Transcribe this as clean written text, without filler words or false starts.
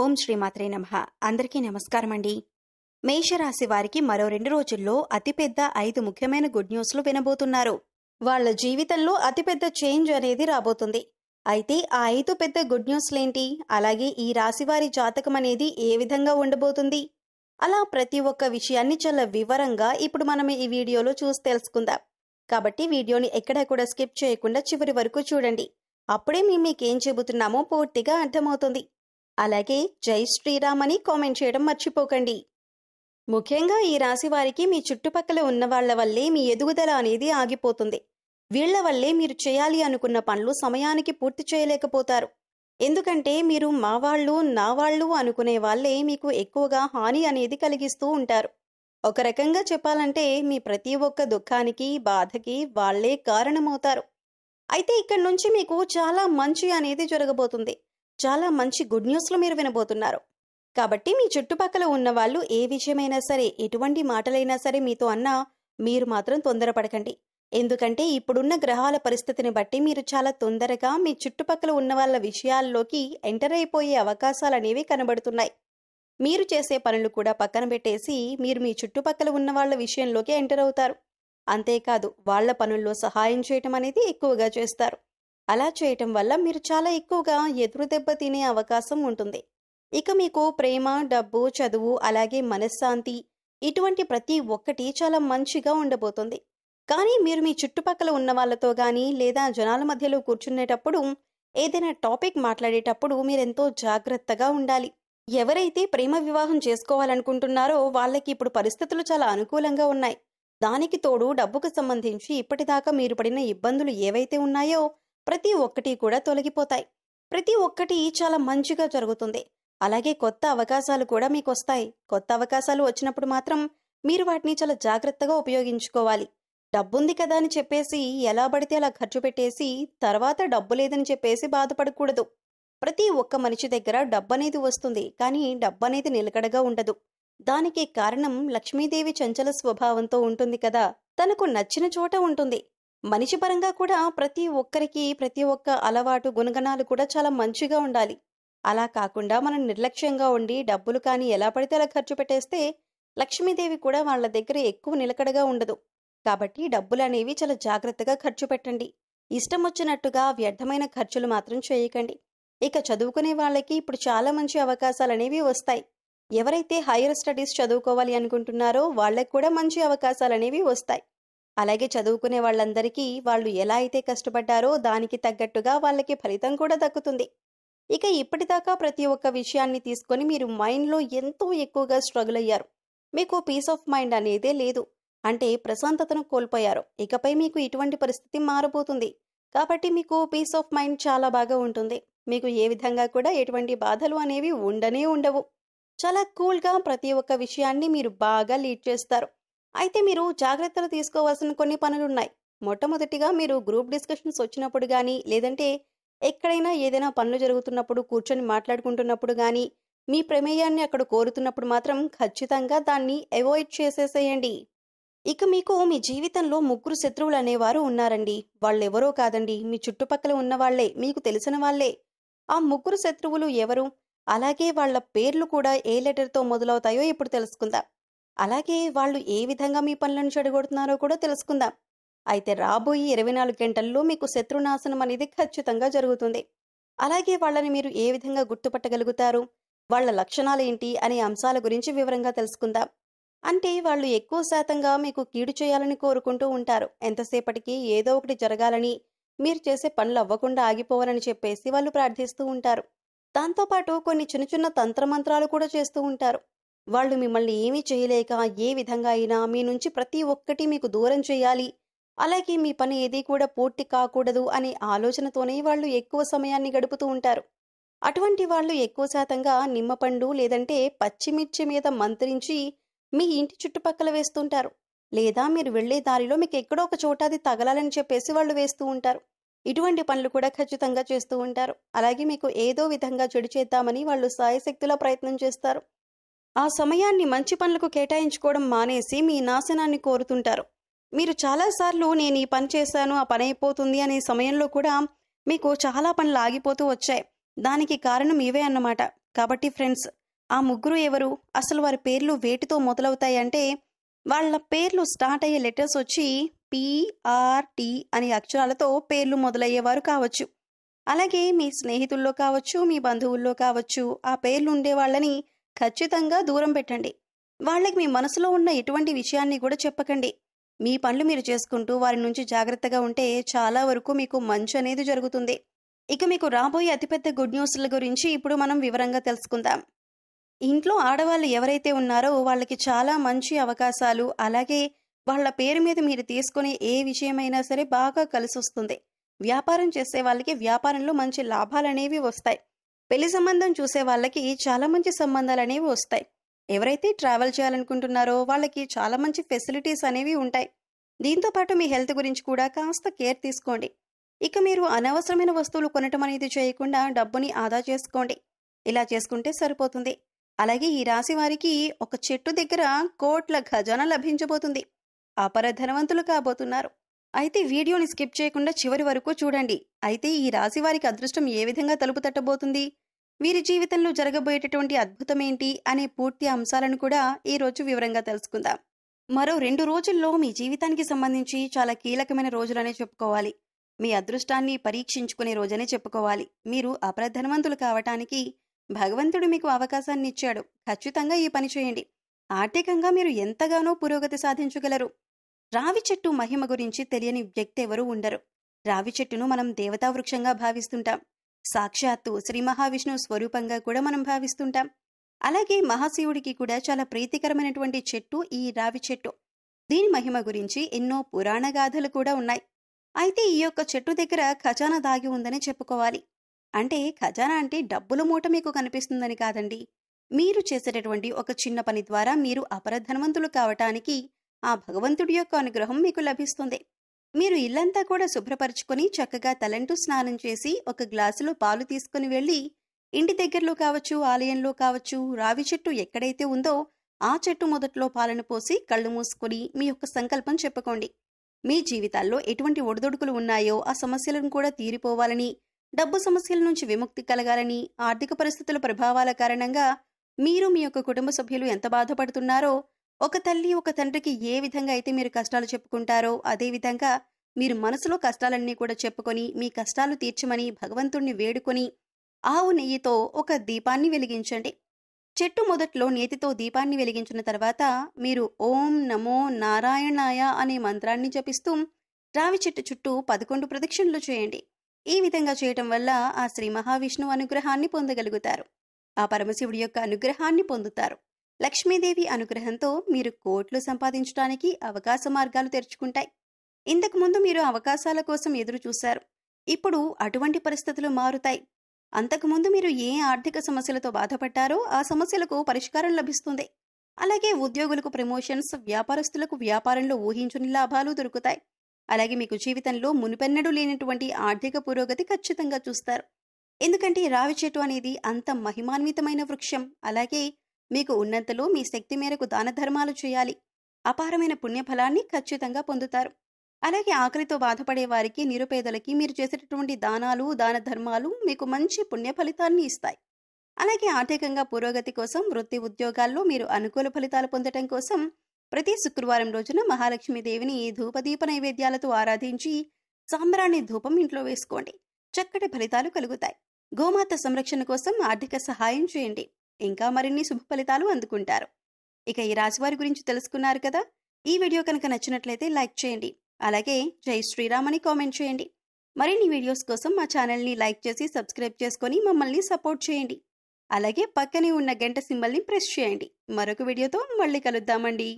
ఓం శ్రీమాత్రే నమః. అందరికీ నమస్కారం అండి. మేషరాశి వారికి మరో 2 రోజుల్లో అతిపెద్ద 5 ముఖ్యమైన గుడ్ న్యూస్లు వినబోతున్నారు. వాళ్ళ జీవితంలో అతిపెద్ద చేంజ్ అనేది రాబోతుంది. అయితే ఆ 5 పెద్ద గుడ్ న్యూస్లేంటి, అలాగే ఈ రాశి వారి జాతకం అనేది ఏ విధంగా ఉండబోతుంది, అలా ప్రతి ఒక్క విషయాన్ని చాలా వివరంగా ఇప్పుడు మనం ఈ వీడియోలో చూసి తెలుసుకుందాం. కాబట్టి వీడియోని ఎక్కడా కూడా స్కిప్ చేయకుండా చివరి వరకు చూడండి. అప్పుడే మీకేం చెబుతున్నామో పూర్తిగా అర్థమవుతుంది. అలాగే జై శ్రీరామ్ అని కామెంట్ చేయడం మర్చిపోకండి. ముఖ్యంగా ఈ రాశి వారికి మీ చుట్టుపక్కల ఉన్న వాళ్ల వల్లే మీ ఎదుగుదల అనేది ఆగిపోతుంది. వీళ్ల వల్లే మీరు చేయాలి అనుకున్న పనులు సమయానికి పూర్తి చేయలేకపోతారు. ఎందుకంటే మీరు మా వాళ్ళు నా వాళ్ళు అనుకునే వాళ్లే మీకు ఎక్కువగా హాని అనేది కలిగిస్తూ ఉంటారు. ఒక రకంగా చెప్పాలంటే మీ ప్రతి ఒక్క దుఃఖానికి బాధకి వాళ్లే కారణమవుతారు. అయితే ఇక్కడి నుంచి మీకు చాలా మంచి అనేది జరగబోతుంది. చాలా మంచి గుడ్ న్యూస్లు మీరు వినబోతున్నారు. కాబట్టి మీ చుట్టుపక్కల ఉన్న వాళ్ళు ఏ విషయమైనా సరే, ఎటువంటి మాటలైనా సరే మీతో అన్నా మీరు మాత్రం తొందరపడకండి. ఎందుకంటే ఇప్పుడున్న గ్రహాల పరిస్థితిని బట్టి మీరు చాలా తొందరగా మీ చుట్టుపక్కల ఉన్న వాళ్ళ విషయాల్లోకి ఎంటర్ అయిపోయే అవకాశాలనేవి కనబడుతున్నాయి. మీరు చేసే పనులు కూడా పక్కన పెట్టేసి మీరు మీ చుట్టుపక్కల ఉన్న వాళ్ళ విషయంలోకి ఎంటర్ అవుతారు. అంతేకాదు వాళ్ళ పనుల్లో సహాయం చేయటం అనేది ఎక్కువగా చేస్తారు. అలా చేయటం వల్ల మీరు చాలా ఎక్కువగా ఎదురు దెబ్బ తినే అవకాశం ఉంటుంది. ఇక మీకు ప్రేమ, డబ్బు, చదువు, అలాగే మనశ్శాంతి, ఇటువంటి ప్రతి ఒక్కటి చాలా మంచిగా ఉండబోతుంది. కానీ మీరు మీ చుట్టుపక్కల ఉన్న వాళ్ళతో కానీ లేదా జనాల మధ్యలో కూర్చునేటప్పుడు ఏదైనా టాపిక్ మాట్లాడేటప్పుడు మీరెంతో జాగ్రత్తగా ఉండాలి. ఎవరైతే ప్రేమ వివాహం చేసుకోవాలనుకుంటున్నారో వాళ్ళకి ఇప్పుడు పరిస్థితులు చాలా అనుకూలంగా ఉన్నాయి. దానికి తోడు డబ్బుకు సంబంధించి ఇప్పటిదాకా మీరు పడిన ఇబ్బందులు ఏవైతే ఉన్నాయో ప్రతి ఒక్కటి కూడా తొలగిపోతాయి. ప్రతి ఒక్కటి చాలా మంచిగా జరుగుతుంది. అలాగే కొత్త అవకాశాలు కూడా మీకు వస్తాయి. కొత్త అవకాశాలు వచ్చినప్పుడు మాత్రం మీరు వాటిని చాలా జాగ్రత్తగా ఉపయోగించుకోవాలి. డబ్బుంది కదా అని చెప్పేసి ఎలా పడితే అలా ఖర్చు పెట్టేసి తర్వాత డబ్బు లేదని చెప్పేసి బాధపడకూడదు. ప్రతి ఒక్క మనిషి దగ్గర డబ్బు అనేది వస్తుంది, కానీ డబ్బు అనేది నిలకడగా ఉండదు. దానికి కారణం లక్ష్మీదేవి చంచల స్వభావంతో ఉంటుంది కదా, తనకు నచ్చిన చోట ఉంటుంది. మనిషి పరంగా కూడా ప్రతి ఒక్కరికి ప్రతి ఒక్క అలవాటు, గుణగణాలు కూడా చాలా మంచిగా ఉండాలి. అలా కాకుండా మనం నిర్లక్ష్యంగా ఉండి డబ్బులు కానీ ఎలా పడితే అలా ఖర్చు పెట్టేస్తే లక్ష్మీదేవి కూడా వాళ్ళ దగ్గర ఎక్కువ నిలకడగా ఉండదు. కాబట్టి డబ్బులు అనేవి చాలా జాగ్రత్తగా ఖర్చు పెట్టండి. ఇష్టం వచ్చినట్టుగా వ్యర్థమైన ఖర్చులు మాత్రం చేయకండి. ఇక చదువుకునే వాళ్ళకి ఇప్పుడు చాలా మంచి అవకాశాలు అనేవి వస్తాయి. ఎవరైతే హైయర్ స్టడీస్ చదువుకోవాలి అనుకుంటున్నారో వాళ్ళకి కూడా మంచి అవకాశాలు అనేవి వస్తాయి. అలాగే చదువుకునే వాళ్ళందరికీ వాళ్ళు ఎలా అయితే కష్టపడ్డారో దానికి తగ్గట్టుగా వాళ్ళకి ఫలితం కూడా దక్కుతుంది. ఇక ఇప్పటిదాకా ప్రతి ఒక్క విషయాన్ని తీసుకొని మీరు మైండ్లో ఎంతో ఎక్కువగా స్ట్రగుల్ అయ్యారు. మీకు పీస్ ఆఫ్ మైండ్ అనేదే లేదు, అంటే ప్రశాంతతను కోల్పోయారు. ఇకపై మీకు ఇటువంటి పరిస్థితి మారబోతుంది. కాబట్టి మీకు పీస్ ఆఫ్ మైండ్ చాలా బాగా ఉంటుంది. మీకు ఏ విధంగా కూడా ఎటువంటి బాధలు అనేవి ఉండవు. చాలా కూల్గా ప్రతి ఒక్క విషయాన్ని మీరు బాగా లీడ్ చేస్తారు. అయితే మీరు జాగ్రత్తలు తీసుకోవాల్సిన కొన్ని పనులున్నాయి. మొట్టమొదటిగా మీరు గ్రూప్ డిస్కషన్స్ వచ్చినప్పుడు కానీ, లేదంటే ఎక్కడైనా ఏదైనా పనులు జరుగుతున్నప్పుడు కూర్చొని మాట్లాడుకుంటున్నప్పుడు కానీ, మీ ప్రమేయాన్ని అక్కడ కోరుతున్నప్పుడు మాత్రం ఖచ్చితంగా దాన్ని అవాయిడ్ చేసేసేయండి. ఇక మీకు మీ జీవితంలో 3 శత్రువులు అనేవారు ఉన్నారండి. వాళ్ళెవరో కాదండి, మీ చుట్టుపక్కల ఉన్న వాళ్లే, మీకు తెలిసిన వాళ్లే. ఆ 3 శత్రువులు ఎవరు, అలాగే వాళ్ల పేర్లు కూడా ఏ లెటర్తో మొదలవుతాయో ఇప్పుడు తెలుసుకుందాం. అలాగే వాళ్ళు ఏ విధంగా మీ పనులను చెడగొడుతున్నారో కూడా తెలుసుకుందాం. అయితే రాబోయే 24 గంటల్లో మీకు శత్రునాశనం అనేది ఖచ్చితంగా జరుగుతుంది. అలాగే వాళ్ళని మీరు ఏ విధంగా గుర్తుపట్టగలుగుతారు, వాళ్ళ లక్షణాలు ఏంటి అనే అంశాల గురించి వివరంగా తెలుసుకుందాం. అంటే వాళ్ళు ఎక్కువ శాతంగా మీకు కీడు చేయాలని కోరుకుంటూ ఉంటారు. ఎంతసేపటికి ఏదో ఒకటి జరగాలని, మీరు చేసే పనులు అవ్వకుండా ఆగిపోవాలని చెప్పేసి వాళ్ళు ప్రార్థిస్తూ ఉంటారు. దాంతోపాటు కొన్ని చిన్న చిన్న తంత్రమంత్రాలు కూడా చేస్తూ ఉంటారు. వాళ్ళు మిమ్మల్ని ఏమీ చేయలేక ఏ విధంగా అయినా మీ నుంచి ప్రతి ఒక్కటి మీకు దూరం చేయాలి, అలాగే మీ పని ఏది కూడా పూర్తి కాకూడదు అనే ఆలోచనతోనే వాళ్ళు ఎక్కువ సమయాన్ని గడుపుతూ ఉంటారు. అటువంటి వాళ్ళు ఎక్కువ శాతంగా నిమ్మపండు లేదంటే పచ్చిమిర్చి మీద మంత్రించి మీ ఇంటి చుట్టుపక్కల వేస్తుంటారు. లేదా మీరు వెళ్లే దారిలో మీకు ఎక్కడో ఒక చోట అది తగలాలని చెప్పేసి వాళ్ళు వేస్తూ ఉంటారు. ఇటువంటి పనులు కూడా ఖచ్చితంగా చేస్తూ ఉంటారు. అలాగే మీకు ఏదో విధంగా చెడు చేద్దామని వాళ్ళు సాయశక్తులా ప్రయత్నం చేస్తారు. ఆ సమయాన్ని మంచి పనులకు కేటాయించుకోవడం మానేసి మీ నాశనాన్ని కోరుతుంటారు. మీరు చాలాసార్లు నేను ఈ పని చేశాను, ఆ పని అయిపోతుంది అనే సమయంలో కూడా మీకు చాలా పనులు ఆగిపోతూ వచ్చాయి. దానికి కారణం ఇవే అన్నమాట. కాబట్టి ఫ్రెండ్స్, ఆ ముగ్గురు ఎవరు? అసలు వారి పేర్లు వేటితో మొదలవుతాయంటే, వాళ్ళ పేర్లు స్టార్ట్ అయ్యే లెటర్స్ వచ్చి PRT అనే అక్షరాలతో పేర్లు మొదలయ్యేవారు కావచ్చు. అలాగే మీ స్నేహితుల్లో కావచ్చు, మీ బంధువుల్లో కావచ్చు, ఆ పేర్లు ఉండే వాళ్ళని ఖచ్చితంగా దూరం పెట్టండి. వాళ్ళకి మీ మనసులో ఉన్న ఎటువంటి విషయాన్ని కూడా చెప్పకండి. మీ పనులు మీరు చేసుకుంటూ వారి నుంచి జాగ్రత్తగా ఉంటే చాలా వరకు మీకు మంచి అనేది జరుగుతుంది. ఇక మీకు రాబోయే అతిపెద్ద గుడ్ న్యూస్ల గురించి ఇప్పుడు మనం వివరంగా తెలుసుకుందాం. ఇంట్లో ఆడవాళ్ళు ఎవరైతే ఉన్నారో వాళ్ళకి చాలా మంచి అవకాశాలు, అలాగే వాళ్ళ పేరు మీద మీరు తీసుకునే ఏ విషయమైనా సరే బాగా కలిసొస్తుంది. వ్యాపారం చేసే వాళ్ళకి వ్యాపారంలో మంచి లాభాలనేవి వస్తాయి. పెళ్లి సంబంధం చూసే వాళ్ళకి చాలా మంచి సంబంధాలనేవి వస్తాయి. ఎవరైతే ట్రావెల్ చేయాలనుకుంటున్నారో వాళ్ళకి చాలా మంచి ఫెసిలిటీస్ అనేవి ఉంటాయి. దీంతో పాటు మీ హెల్త్ గురించి కూడా కాస్త కేర్ తీసుకోండి. ఇక మీరు అనవసరమైన వస్తువులు కొనటం అనేది చేయకుండా డబ్బుని ఆదా చేసుకోండి. ఇలా చేసుకుంటే సరిపోతుంది. అలాగే ఈ రాశి వారికి ఒక చెట్టు దగ్గర కోట్ల ఖజానా లభించబోతుంది. అపర ధనవంతులు కాబోతున్నారు. అయితే వీడియోని స్కిప్ చేయకుండా చివరి వరకు చూడండి. అయితే ఈ రాశి వారికి అదృష్టం ఏ విధంగా తలుపు తట్టబోతుంది, వీరి జీవితంలో జరగబోయేటటువంటి అద్భుతమేంటి అనే పూర్తి అంశాలను కూడా ఈ రోజు వివరంగా తెలుసుకుందాం. మరో 2 రోజుల్లో మీ జీవితానికి సంబంధించి చాలా కీలకమైన రోజులనే చెప్పుకోవాలి. మీ అదృష్టాన్ని పరీక్షించుకునే రోజనే చెప్పుకోవాలి. మీరు అపర ధనవంతులు కావటానికి భగవంతుడు మీకు అవకాశాన్ని ఇచ్చాడు. ఖచ్చితంగా ఈ పని చేయండి. ఆర్థికంగా మీరు ఎంతగానో పురోగతి సాధించగలరు. రావి చెట్టు మహిమ గురించి తెలియని వ్యక్తి ఎవరూ ఉండరు. రావి చెట్టును మనం దేవతా వృక్షంగా భావిస్తుంటాం. సాక్షాత్తు శ్రీ మహావిష్ణువు స్వరూపంగా కూడా మనం భావిస్తుంటాం. అలాగే మహాశివుడికి కూడా చాలా ప్రీతికరమైనటువంటి చెట్టు ఈ రావి చెట్టు. దీని మహిమ గురించి ఎన్నో పురాణ గాథలు కూడా ఉన్నాయి. అయితే ఈ యొక్క చెట్టు దగ్గర ఖజానా దాగి ఉందని చెప్పుకోవాలి. అంటే ఖజానా అంటే డబ్బుల మూట మీకు కనిపిస్తుందని కాదండి. మీరు చేసేటటువంటి ఒక చిన్న పని ద్వారా మీరు అపర ధనవంతులు కావటానికి ఆ భగవంతుడి యొక్క అనుగ్రహం మీకు లభిస్తుంది. మీరు ఇల్లంతా కూడా శుభ్రపరుచుకొని చక్కగా తలంటూ స్నానం చేసి ఒక గ్లాసులో పాలు తీసుకుని వెళ్ళి ఇంటి దగ్గరలో కావచ్చు, ఆలయంలో కావచ్చు, రావి చెట్టు ఎక్కడైతే ఉందో ఆ చెట్టు మొదట్లో పాలను పోసి కళ్ళు మూసుకొని మీ యొక్క సంకల్పం చెప్పుకోండి. మీ జీవితాల్లో ఎటువంటి ఒడిదొడుకులు ఉన్నాయో ఆ సమస్యలను కూడా తీరిపోవాలని, డబ్బు సమస్యల నుంచి విముక్తి కలగాలని, ఆర్థిక పరిస్థితుల ప్రభావాల కారణంగా మీరు మీ యొక్క కుటుంబ సభ్యులు ఎంత బాధపడుతున్నారో, ఒక తల్లి ఒక తండ్రికి ఏ విధంగా అయితే మీరు కష్టాలు చెప్పుకుంటారో అదేవిధంగా మీరు మనసులో కష్టాలన్నీ కూడా చెప్పుకొని మీ కష్టాలు తీర్చమని భగవంతుణ్ణి వేడుకొని ఆవు నెయ్యితో ఒక దీపాన్ని వెలిగించండి. చెట్టు మొదట్లో నేతితో దీపాన్ని వెలిగించిన తర్వాత మీరు ఓం నమో నారాయణాయ అనే మంత్రాన్ని జపిస్తూ రావి చెట్టు చుట్టూ 11 ప్రదక్షిణలు చేయండి. ఈ విధంగా చేయటం వల్ల ఆ శ్రీ మహావిష్ణువు అనుగ్రహాన్ని పొందగలుగుతారు. ఆ పరమశివుడి యొక్క అనుగ్రహాన్ని పొందుతారు. లక్ష్మీదేవి అనుగ్రహంతో మీరు కోట్లు సంపాదించడానికి అవకాశ మార్గాలు తెరుచుకుంటాయి. ఇంతకుముందు మీరు అవకాశాల కోసం ఎదురు చూశారు. ఇప్పుడు అటువంటి పరిస్థితులు మారుతాయి. అంతకుముందు మీరు ఏ ఆర్థిక సమస్యలతో బాధపడ్డారో ఆ సమస్యలకు పరిష్కారం లభిస్తుంది. అలాగే ఉద్యోగులకు ప్రమోషన్స్, వ్యాపారస్తులకు వ్యాపారంలో ఊహించని లాభాలు దొరుకుతాయి. అలాగే మీకు జీవితంలో మునుపెన్నడూ లేనటువంటి ఆర్థిక పురోగతి ఖచ్చితంగా చూస్తారు. ఎందుకంటే రావి చెట్టు అనేది అంత మహిమాన్వితమైన వృక్షం. అలాగే మీకు ఉన్నంతలో మీ శక్తి మేరకు దాన ధర్మాలు చేయాలి. అపారమైన పుణ్యఫలాన్ని ఖచ్చితంగా పొందుతారు. అలాగే ఆకలితో బాధపడే వారికి, నిరుపేదలకి మీరు చేసేటటువంటి దానాలు, దాన ధర్మాలు మీకు మంచి పుణ్య ఫలితాన్ని ఇస్తాయి. అలాగే ఆర్థికంగా పురోగతి కోసం, వృత్తి ఉద్యోగాల్లో మీరు అనుకూల ఫలితాలు పొందటం కోసం ప్రతి శుక్రవారం రోజున మహాలక్ష్మీదేవిని ధూపదీప నైవేద్యాలతో ఆరాధించి సాంబ్రాణి ధూపం ఇంట్లో వేసుకోండి. చక్కటి ఫలితాలు కలుగుతాయి. గోమాత సంరక్షణ కోసం ఆర్థిక సహాయం చేయండి. ఇంకా మరిన్ని శుభ ఫలితాలు అందుకుంటారు. ఇక ఈ రాశివారి గురించి తెలుసుకున్నారు కదా. ఈ వీడియో కనుక నచ్చినట్లయితే లైక్ చేయండి. అలాగే జై శ్రీరామ్ అని కామెంట్ చేయండి. మరిన్ని వీడియోస్ కోసం మా ఛానల్ని లైక్ చేసి సబ్స్క్రైబ్ చేసుకొని మమ్మల్ని సపోర్ట్ చేయండి. అలాగే పక్కనే ఉన్న గంట సింబల్ని ప్రెస్ చేయండి. మరొక వీడియోతో మళ్ళీ కలుద్దామండి.